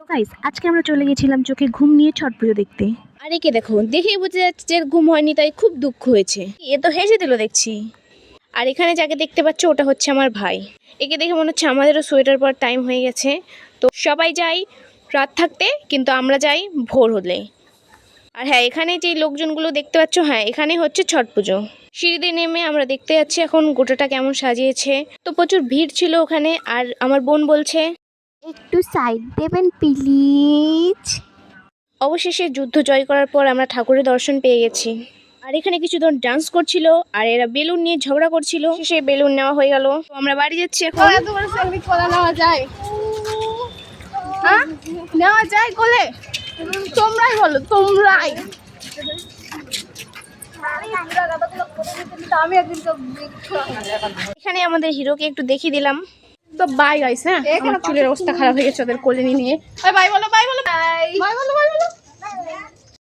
Guys, আজকে আমরা চলে গেছিলাম চোখে ঘুম নিয়ে ছট পুজো দেখতে। আর একে দেখো, দেখেই বোঝা যাচ্ছে যে ঘুম হয়নি, তাই খুব দুঃখ হয়েছে। এ তো হেসে দিল দেখছি। আর এখানে যাকে দেখতে পাচ্ছ ওটা হচ্ছে আমার ভাই। একে দেখে মনে হচ্ছে আমাদেরও সোয়েটার পরার টাইম হয়ে গেছে। তো সবাই যাই রাত থাকতে, কিন্তু আমরা যাই ভোর হলে। আর হ্যাঁ, এখানে যে লোকজনগুলো দেখতে পাচ্ছ, হ্যাঁ এখানে হচ্ছে ছট পুজো। সিঁড়িতে নেমে আমরা দেখতে যাচ্ছি এখন গোটাটা কেমন সাজিয়েছে। তো প্রচুর ভিড় ছিল ওখানে। আর আমার বোন বলছে একটু সাইড দেবেন প্লিজ। অবশেষে যুদ্ধ জয় করার পর আমরা ঠাকুরের দর্শন পেয়ে গেছি। আর এখানে কিছুজন ডান্স করছিল, আর এরা বেলুন নিয়ে ঝগড়া করছিল। শেষে বেলুন নেওয়া হয়ে গেল। তো আমরা বাড়ি যাচ্ছি এখন। এত বড় সেলফি কোলে নেওয়া যায়? হ্যাঁ, নেওয়া যায় কোলে? তোমরাই বলো, তোমরাই। আমি একদিন এখানে আমাদের হিরোকে একটু দেখিয়ে দিলাম। তো বাই গাইস। হ্যাঁ, আমার চুলের অবস্থা খারাপ হয়ে গেছে ওদের কোলে নিয়ে। বাই বলো, বাই বলো। বাই।